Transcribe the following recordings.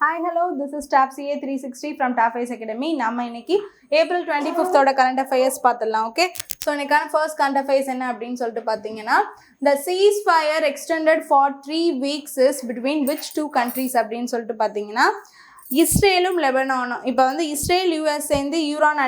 Hi, hello, this is TAP CA 360 from TAP Ice Academy. நம்ம இன்னைக்கு April 25th ஓட current affairs பார்த்துடலாம். Okay, so இன்னைக்கான first current affairs என்ன அப்படின்னு சொல்லிட்டு பார்த்தீங்கன்னா, the ceasefire extended for 3 weeks is between which two countries அப்படின்னு சொல்லிட்டு பார்த்தீங்கன்னா, இஸ்ரேலும் லெபனானும். இப்போ வந்து இஸ்ரேல் யூஎஸ் சேர்ந்து ஈரான்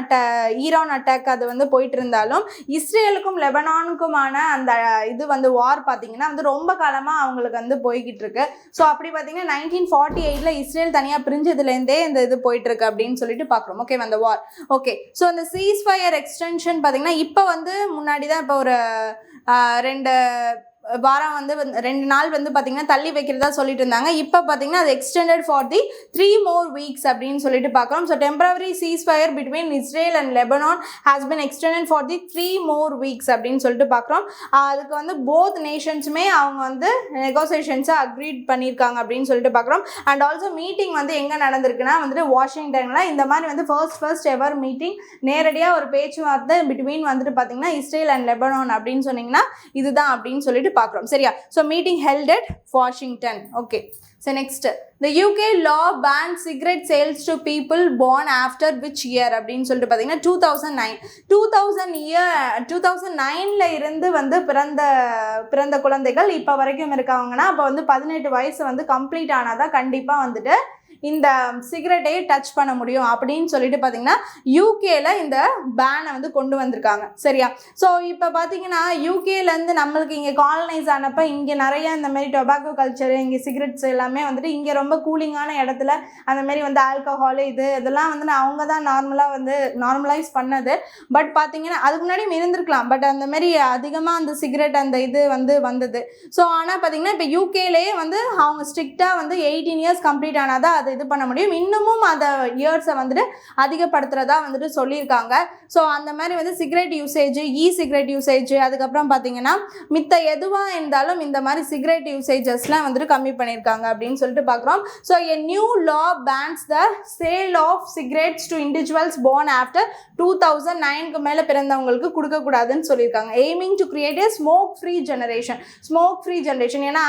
அட்டாக் அது வந்து போயிட்டு இருந்தாலும் இஸ்ரேலுக்கும் லெபனானுக்குமான அந்த இது வந்து வார் பார்த்தீங்கன்னா வந்து ரொம்ப காலமாக அவங்களுக்கு வந்து போய்கிட்டு இருக்கு. ஸோ அப்படி பார்த்தீங்கன்னா 1948 இஸ்ரேல் தனியாக பிரிஞ்சதுலேருந்தே இந்த இது போயிட்டு இருக்கு அப்படின்னு சொல்லிட்டு பார்க்குறோம். ஓகே, அந்த வார். ஓகே, ஸோ அந்த சீஸ்ஃபயர் எக்ஸ்டென்ஷன் பார்த்தீங்கன்னா இப்போ வந்து முன்னாடி தான் இப்போ ஒரு 2 வாரம் வந்து 2 நாள் வந்து பார்த்தீங்கன்னா தள்ளி வைக்கிறதா சொல்லிட்டு இருந்தாங்க. இப்போ பார்த்தீங்கன்னா அது extended for the 3 more weeks அப்படின்னு சொல்லிட்டு பார்க்குறோம். So temporary ceasefire between Israel and Lebanon has been extended for the 3 more weeks அப்படின்னு சொல்லிட்டு பார்க்குறோம். அதுக்கு வந்து போத் நேஷன்ஸுமே அவங்க வந்து நெகோசியேஷன்ஸை அக்ரீட் பண்ணியிருக்காங்க அப்படின்னு சொல்லிட்டு பார்க்குறோம். அண்ட் ஆல்சோ மீட்டிங் வந்து எங்கே நடந்திருக்குன்னா வந்துட்டு வாஷிங்டனில் இந்த மாதிரி வந்து ஃபர்ஸ்ட் எவர் மீட்டிங் நேரடியாக ஒரு பேச்சுவார்த்தை பிட்வீன் வந்துட்டு பார்த்தீங்கன்னா இஸ்ரேல் அண்ட் லெபனான் அப்படின்னு சொன்னீங்கன்னா இதுதான் அப்படின்னு சொல்லிட்டு பார்க்குறோம். சரியா? So meeting held at Washington. Okay, so next, the UK law bans cigarette sales to people born after which year அப்படின்னு சொல்லிட்டு பார்த்தீங்கன்னா 2009 இருந்து வந்து பிறந்த குழந்தைகள் இப்போ வரைக்கும் இருக்காங்கன்னா அப்போ வந்து 18 வயசு வந்து கம்ப்ளீட் ஆனாதான் கண்டிப்பாக வந்துட்டு இந்த சிகரெட்டையே டச் பண்ண முடியும் அப்படின்னு சொல்லிட்டு பார்த்தீங்கன்னா யூகேல இந்த பேனை வந்து கொண்டு வந்திருக்காங்க. சரியா? ஸோ இப்போ பார்த்தீங்கன்னா யூகேலேருந்து நம்மளுக்கு இங்கே காலனைஸ் ஆனப்போ இங்கே நிறைய இந்த மாதிரி டொபாக்கோ கல்ச்சர், இங்கே சிகரெட்ஸ் எல்லாமே வந்துட்டு இங்கே ரொம்ப கூலிங்கான இடத்துல அந்த மாதிரி வந்து ஆல்கஹால் இதெல்லாம் வந்து அவங்க தான் நார்மலாக வந்து நார்மலைஸ் பண்ணது. பட் பார்த்தீங்கன்னா அதுக்கு முன்னாடி இருந்திருக்கலாம், பட் அந்த மாதிரி அதிகமாக அந்த சிகரெட் அந்த இது வந்து வந்தது. ஸோ ஆனால் பார்த்தீங்கன்னா இப்போ யூகேலேயே வந்து அவங்க ஸ்ட்ரிக்டாக வந்து 18 years கம்ப்ளீட் ஆனாதான் இது பண்ண முடியும். இன்னமும் அந்த இயர்ஸை வந்துட்டு அதிகப்படுத்துறதா வந்துட்டு சொல்லியிருக்காங்க. ஸோ அந்த மாதிரி வந்து சிகரெட் யூசேஜ், சிகரெட் யூசேஜ், அதுக்கப்புறம் பார்த்தீங்கன்னா மித்த எதுவாக இருந்தாலும் இந்த மாதிரி சிகரெட் யூசேஜஸ்லாம் வந்துட்டு கம்மி பண்ணியிருக்காங்க அப்படின்னு சொல்லிட்டு பார்க்குறோம். So a new law bans the sale of cigarettes to individuals born after 2009க்கு மேலே பிறந்தவங்களுக்கு கொடுக்கக்கூடாதுன்னு சொல்லியிருக்காங்க. Aiming to create a smoke free generation. ஏன்னா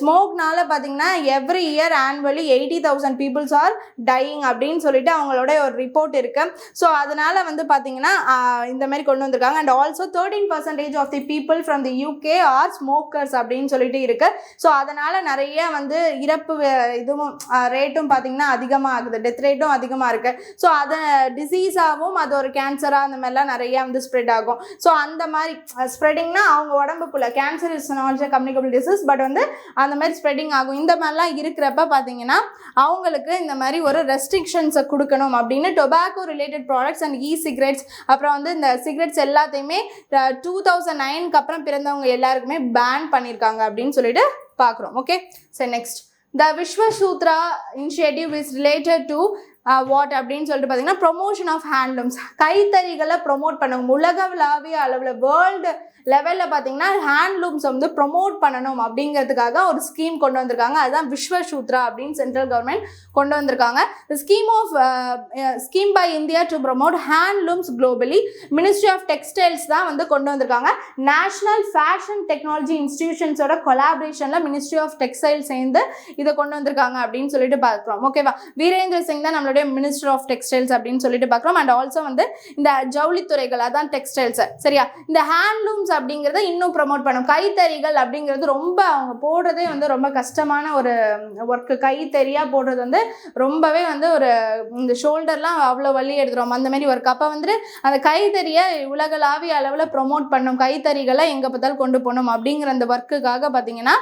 ஸ்மோக்னால பார்த்தீங்கன்னா every year annually 80,000 peoples are dying அப்படின்னு சொல்லிட்டு அவங்களோட ஒரு ரிப்போர்ட் இருக்கு. ஸோ அதனால வந்து பார்த்தீங்கன்னா இந்த மாதிரி கொண்டு வந்திருக்காங்க. And also 13% of the people from the UK are smokers அப்படின்னு சொல்லிட்டு இருக்கு. ஸோ அதனால நிறைய வந்து இறப்பு இதுவும் ரேட்டும் பார்த்தீங்கன்னா அதிகமாக ஆகுது, டெத் ரேட்டும் அதிகமாக இருக்கு. ஸோ அதை டிசீஸாகவும் அது ஒரு கேன்சராக அந்த மாதிரிலாம் நிறைய வந்து ஸ்ப்ரெட் ஆகும். ஸோ அந்த மாதிரி ஸ்ப்ரெடிங்னா அவங்க உடம்புக்குள்ள cancer is also communicable disease, but வந்து அந்த மாதிரி ஸ்ப்ரெடிங் ஆகும். இந்த மாதிரிலாம் இருக்கிறப்ப பார்த்தீங்கன்னா அவங்களுக்கு இந்த மாதிரி ஒரு ரெஸ்ட்ரிக்ஷன்ஸை கொடுக்கணும் அப்படின்னு tobacco related products and cigarettes அப்புறம் வந்து இந்த சிகரெட்ஸ் எல்லாத்தையுமே 2009க்கு அப்புறம் பிறந்தவங்க எல்லாருக்குமே பேன் பண்ணியிருக்காங்க அப்படின்னு சொல்லிட்டு பார்க்குறோம். ஓகே, சரி next, the Vishwasutra initiative is related to what அப்படின்னு சொல்லிட்டு பார்த்தீங்கன்னா ப்ரொமோஷன் ஆஃப் ஹேண்ட்லூம்ஸ், கைத்தறிகளை ப்ரொமோட் பண்ணுவோம். உலகளாவிய அளவில் வேர்ல்டு லெவலில் பார்த்தீங்கன்னா ஹேண்ட்லூம்ஸ் வந்து ப்ரொமோட் பண்ணணும் அப்படிங்கிறதுக்காக ஒரு ஸ்கீம் கொண்டு வந்திருக்காங்க. அதுதான் விஸ்வசூத்ரா அப்படின்னு சென்ட்ரல் கவர்மெண்ட் கொண்டு வந்திருக்காங்க. Scheme by India to promote handlooms globally. Ministry of textiles தான் வந்து கொண்டு வந்திருக்காங்க. நேஷனல் ஃபேஷன் டெக்னாலஜி இன்ஸ்டிடியூஷன்ஸோட கொலாபரேஷனில் மினிஸ்ட்ரி ஆஃப் டெக்ஸ்டைல் சேர்ந்து இதை கொண்டு வந்திருக்காங்க அப்படின்னு சொல்லிட்டு பார்க்குறோம். ஓகேவா? வீரேந்திர சிங் தான் நம்மளுடைய மினிஸ்டர் ஆஃப் டெக்ஸ்டைல்ஸ் அப்படின்னு சொல்லிட்டு பார்க்குறோம். அண்ட் ஆல்சோ வந்து இந்த ஜவுளித்துறைகள் அதான் டெக்ஸ்டைல்ஸ். சரியா? இந்த ஹேண்ட்லூம்ஸ் அப்படிங்கிறத இன்னும் ப்ரொமோட் பண்ணும். கைத்தறிகள் அப்படிங்கிறது ரொம்ப அவங்க போடுறதே வந்து ரொம்ப கஷ்டமான ஒரு ஒர்க்கு. கைத்தறியாக போடுறது வந்து ரொம்பவே வந்து ஒரு இந்த ஷோல்டர்லாம் அவ்வளோ வலி எடுத்துரும் அந்த மாதிரி ஒர்க். அப்போ வந்துட்டு அந்த கைத்தறியை உலகளாவிய அளவில் ப்ரொமோட் பண்ணும், கைத்தறிகளை எங்கே பார்த்தாலும் கொண்டு போகணும் அப்படிங்கிற அந்த ஒர்க்குக்காக பார்த்தீங்கன்னா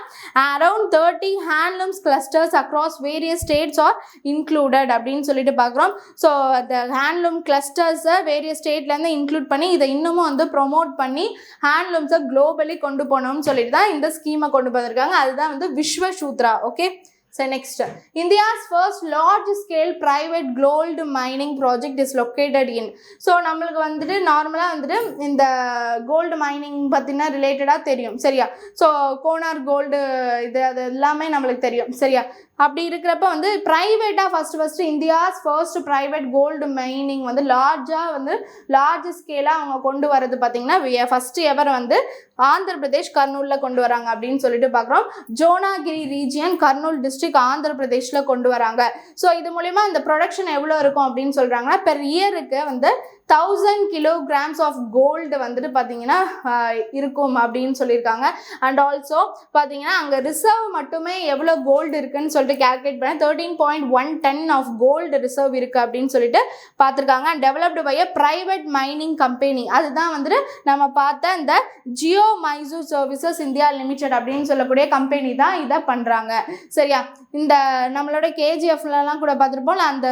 around 30 handlooms clusters across various states R included அப்படின்னு சொல்லிட்டு பார்க்குறோம். ஸோ அந்த ஹேண்ட்லூம் கிளஸ்டர்ஸை வேரியஸ் ஸ்டேட்லேருந்து இன்க்ளூட் பண்ணி இதை இன்னமும் வந்து ப்ரொமோட் பண்ணி ஹேண்ட்லூம்ஸை குளோபலி கொண்டு போனோம்னு சொல்லிட்டு தான் இந்த ஸ்கீமை கொண்டு போயிருக்காங்க. அதுதான் வந்து Vishwasutra. Okay, So next, India's first large-scale private gold mining project is located in. So நம்மளுக்கு வந்துட்டு நார்மலாக வந்துட்டு இந்த கோல்டு மைனிங் பற்றினா ரிலேட்டடாக தெரியும் சரியா. ஸோ கோனார் கோல்டு இது அது எல்லாமே நம்மளுக்கு தெரியும் சரியா. அப்படி இருக்கிறப்ப வந்து ப்ரைவேட்டாக first India's first private gold mining வந்து லார்ஜ் ஸ்கேலாக அவங்க கொண்டு வரது பார்த்திங்கன்னா ஃபஸ்ட்டு எவர் வந்து ஆந்திர பிரதேஷ் கர்னூலில் கொண்டு வராங்க அப்படின்னு சொல்லிட்டு பார்க்குறோம். ஜோனாகிரி ரீஜியன் கர்னூல் டிஸ்ட்ரிக்ட் ஆந்திர பிரதேஷில் கொண்டு வராங்க. ஸோ இது மூலிமா இந்த ப்ரொடக்ஷன் எவ்வளோ இருக்கும் அப்படின்னு சொல்கிறாங்கன்னா பெர் இயருக்கு வந்து 1000 kilograms ஆஃப் கோல்டு வந்துட்டு பார்த்தீங்கன்னா இருக்கும் அப்படின்னு சொல்லியிருக்காங்க. அண்ட் ஆல்சோ பார்த்தீங்கன்னா அங்கே ரிசர்வ் மட்டுமே எவ்வளோ கோல்டு இருக்குன்னு சொல்லிட்டு கேல்குலேட் பண்ண 13.1 ton ஆஃப் கோல்டு ரிசர்வ் இருக்குது அப்படின்னு சொல்லிட்டு பார்த்துருக்காங்க. And developed by private mining company, அதுதான் வந்துட்டு நம்ம பார்த்த இந்த Geo Mysore Services India Limited அப்படின்னு சொல்லக்கூடிய கம்பெனி தான் இதை பண்ணுறாங்க. சரியா, இந்த நம்மளோட கேஜிஎஃப்லலாம் கூட பார்த்துருப்போம் அந்த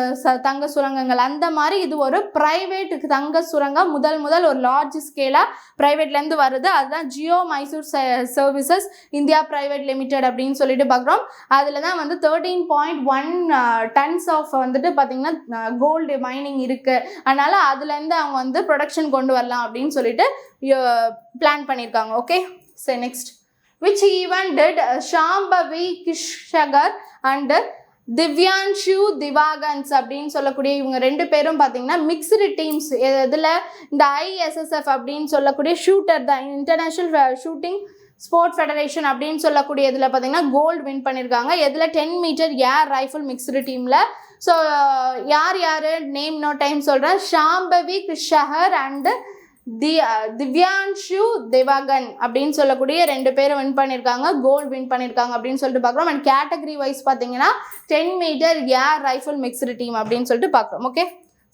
தங்க சுரங்கங்கள், அந்த மாதிரி இது ஒரு ப்ரைவேட் தங்க சுரங்கம் முதல் ஒரு லார்ஜ் ஸ்கேலாக ப்ரைவேட்லேருந்து வருது. அதுதான் Jio Mysore Services India private limited அப்படின்னு சொல்லிட்டு பார்க்குறோம். அதில் தான் வந்து 13.1 tons ஆஃப் வந்துட்டு பார்த்திங்கன்னா கோல்டு மைனிங் இருக்குது. அதனால் அதுலேருந்து அவங்க வந்து ப்ரொடக்ஷன் கொண்டு வரலாம் அப்படின்னு சொல்லிட்டு பிளான் பண்ணியிருக்காங்க. ஓகே, சரி next. Which even did Shambhavi Kishkagar and திவ்யான்ஷு திவாகன்ஸ் அப்படின்னு சொல்லக்கூடிய இவங்க 2 பேரும் பார்த்தீங்கன்னா மிக்ஸ்டு டீம்ஸ். இதில் இந்த ISSF அப்படின்னு சொல்லக்கூடிய ஷூட்டர் தான், இன்டர்நேஷ்னல் ஷூட்டிங் ஸ்போர்ட் ஃபெடரேஷன் அப்படின்னு சொல்லக்கூடிய இதில் பார்த்தீங்கன்னா கோல்டு வின் பண்ணியிருக்காங்க. இதில் 10 மீட்டர் ஏர் ரைஃபிள் மிக்ஸ்டு டீமில். ஸோ யார் நேம் இன்னொரு டைம் சொல்கிறேன். ஷாம்பவி கிருஷ்ணகர் அண்டு திவ்யான்ஷு திவாகன் அப்படின்னு சொல்லக்கூடிய 2 பேரும் வின் பண்ணியிருக்காங்க, கோல்டு வின் பண்ணியிருக்காங்க அப்படின்னு சொல்லிட்டு பார்க்குறோம். அண்ட் கேட்டகரி வைஸ் பார்த்தீங்கன்னா 10 metre air rifle mixed team அப்படின்னு சொல்லிட்டு பார்க்குறோம். ஓகே,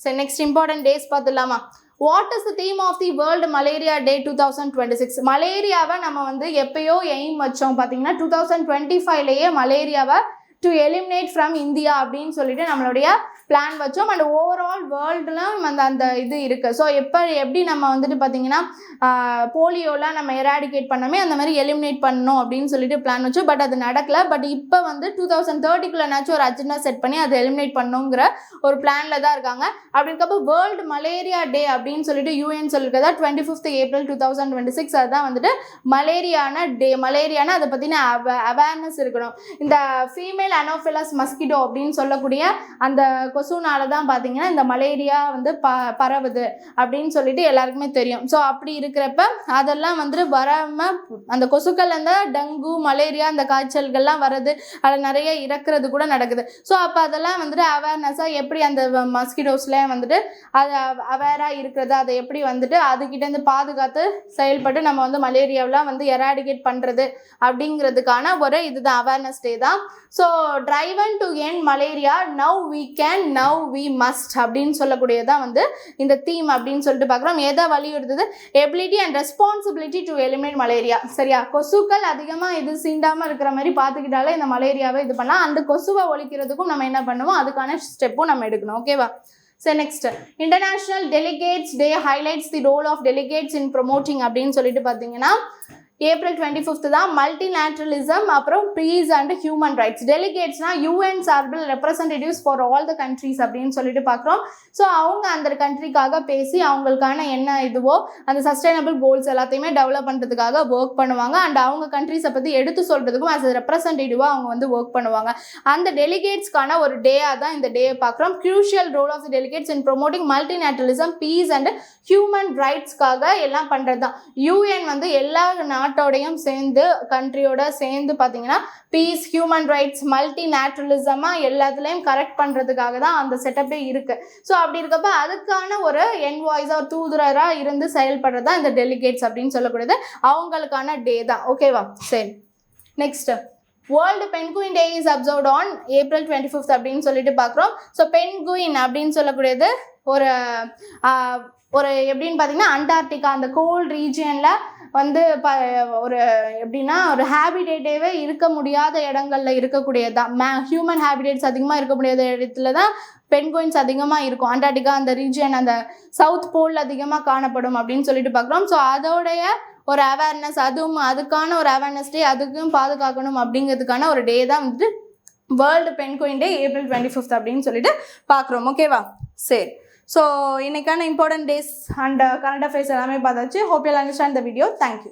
சரி நெக்ஸ்ட் இம்பார்ட்டன்ட் டேஸ் பார்த்துடலாமா. What is the theme of the World Malaria Day 2026? மலேரியாவை நம்ம வந்து எப்பயோ எய்ம் வச்சோம் பார்த்தீங்கன்னா 2025லேயே மலேரியாவை டு எலிமினேட் ஃப்ரம் இந்தியா அப்படின்னு சொல்லிட்டு நம்மளுடைய பிளான் வச்சோம். அண்ட் ஓவரால் வேர்ல்டுலாம் அந்த இது இருக்குது. ஸோ எப்படி நம்ம வந்துட்டு பார்த்திங்கன்னா போலியோலாம் நம்ம எராடிகேட் பண்ணோமே அந்த மாதிரி எலிமினேட் பண்ணணும் அப்படின்னு சொல்லிட்டு பிளான் வச்சோம். பட் அது நடக்கலை. பட் இப்போ வந்து 2030க்குள்ளனாச்சும் ஒரு அஜெண்டா செட் பண்ணி அதை எலிமினேட் பண்ணணுங்கிற ஒரு பிளானில் தான் இருக்காங்க. அப்படி இருக்கப்போ வேர்ல்டு மலேரியா டே அப்படின்னு சொல்லிட்டு UN சொல்லியிருக்கதா 25th April 2026. அதுதான் வந்துட்டு மலேரியான டே. மலேரியானா அதை பற்றின அவேர்னஸ் இருக்கணும். இந்த ஃபீமேல் அனோஃபிலஸ் மஸ்கிட்டோ அப்படின்னு சொல்லக்கூடிய அந்த கொசுனால தான் பார்த்தீங்கன்னா இந்த மலேரியா வந்து பரவுது அப்படின்னு சொல்லிட்டு எல்லாருக்குமே தெரியும். ஸோ அப்படி இருக்கிறப்ப அதெல்லாம் வந்துட்டு வராமல் அந்த கொசுக்கள் அந்த டெங்கு மலேரியா அந்த காய்ச்சல்கள்லாம் வருது, அதில் நிறைய இறக்குறது கூட நடக்குது. ஸோ அப்போ அதெல்லாம் வந்துட்டு அவேர்னஸாக எப்படி அந்த மஸ்கிட்டோஸில் வந்துட்டு அது அவேராக இருக்கிறது, அதை எப்படி வந்துட்டு அதுக்கிட்டேருந்து பாதுகாத்து செயல்பட்டு நம்ம வந்து மலேரியாவெலாம் வந்து எராடிகேட் பண்ணுறது அப்படிங்கிறதுக்கான ஒரு இதுதான் அவேர்னஸ் டே தான். So driven to end malaria now we can now we must அப்படின்னு சொல்லக்கூடியதான் வந்து இந்த தீம் அப்படின்னு சொல்லிட்டு பார்க்குறோம். எதை வலியுறுத்துது? Ability and responsibility to eliminate malaria. சரியா, கொசுக்கள் அதிகமாக இது சீண்டாமல் இருக்கிற மாதிரி பார்த்துக்கிட்டாலே இந்த மலேரியாவை இது பண்ணலாம். அந்த கொசுவை ஒழிக்கிறதுக்கும் நம்ம என்ன பண்ணுவோம், அதுக்கான ஸ்டெப்பும் நம்ம எடுக்கணும். ஓகேவா? So next, International Delegates Day highlights the role of delegates in promoting அப்படின்னு சொல்லிட்டு பார்த்தீங்கன்னா April 25th தான் மல்டிலேட்ரலிசம் அப்புறம் பீஸ் அண்ட் ஹியூமன் ரைட்ஸ். டெலிகேட்ஸ்னா UN சார்பில் representatives for all the countries அப்படின்னு சொல்லிட்டு பார்க்குறோம். ஸோ அவங்க அந்த கண்ட்ரிக்காக பேசி அவங்களுக்கான என்ன இதுவோ அந்த சஸ்டைனபிள் கோல்ஸ் எல்லாத்தையுமே டெவலப் பண்ணுறதுக்காக ஒர்க் பண்ணுவாங்க. அண்ட் அவங்க கண்ட்ரீஸை பற்றி எடுத்து சொல்கிறதுக்கும் ஆஸ் அ ரெப்ரசன்டேட்டிவாக அவங்க வந்து ஒர்க் பண்ணுவாங்க. அந்த டெலிகேட்ஸ்க்கான ஒரு டேயாக தான் இந்த டே பார்க்குறோம். Crucial role of the delegates in promoting multilateralism peace and human ரைட்ஸ்க்காக எல்லாம் பண்ணுறது தான். UN வந்து எல்லா நாட்டோடையும் சேர்ந்து கண்ட்ரியோட சேர்ந்து பார்த்தீங்கன்னா பீஸ் ஹியூமன் ரைட்ஸ் மல்டிலேட்ரலிசமாக எல்லாத்துலேயும் கரெக்ட் பண்ணுறதுக்காக தான் அந்த செட்டப்பே இருக்குது. ஸோ அப்படி இருக்கப்போ அதுக்கான ஒரு என்வாய்ஸாக ஒரு தூதுவராக இருந்து செயல்படுறது தான் இந்த டெலிகேட்ஸ் அப்படின்னு சொல்லக்கூடியது. அவங்களுக்கான டே தான். ஓகேவா? சரி, next world penguin day is observed on April 25th அப்படின்னு சொல்லிட்டு பார்க்குறோம். ஸோ பென்குயின் அப்படின்னு சொல்லக்கூடியது ஒரு எப்படின்னு பார்த்தீங்கன்னா அண்டார்டிகா அந்த கோல்ட் ரீஜியனில் வந்து ஒரு எப்படின்னா ஒரு ஹேபிடேட்டே இருக்க முடியாத இடங்கள்ல இருக்கக்கூடியதான். ஹியூமன் ஹேபிடேட்ஸ் அதிகமாக இருக்க முடியாத இடத்துல தான் பென்குயின்ஸ் அதிகமாக இருக்கும். அண்டார்டிகா அந்த ரீஜியன் அந்த சவுத் போல் அதிகமாக காணப்படும் அப்படின்னு சொல்லிட்டு பார்க்குறோம். ஸோ அதோடைய ஒரு அவேர்னஸ், அதுவும் அதுக்கான ஒரு அவேர்னஸ் டே, அதுக்கும் பாதுகாக்கணும் அப்படிங்கிறதுக்கான ஒரு டே தான் வந்துட்டு வேர்ல்டு பென்குயின் டே April 25th அப்படின்னு சொல்லிட்டு பார்க்குறோம். ஓகேவா? சரி, ஸோ இன்னைக்கான important days and current affairs எல்லாமே பார்த்தாச்சு. Hope you understand the video. Thank you.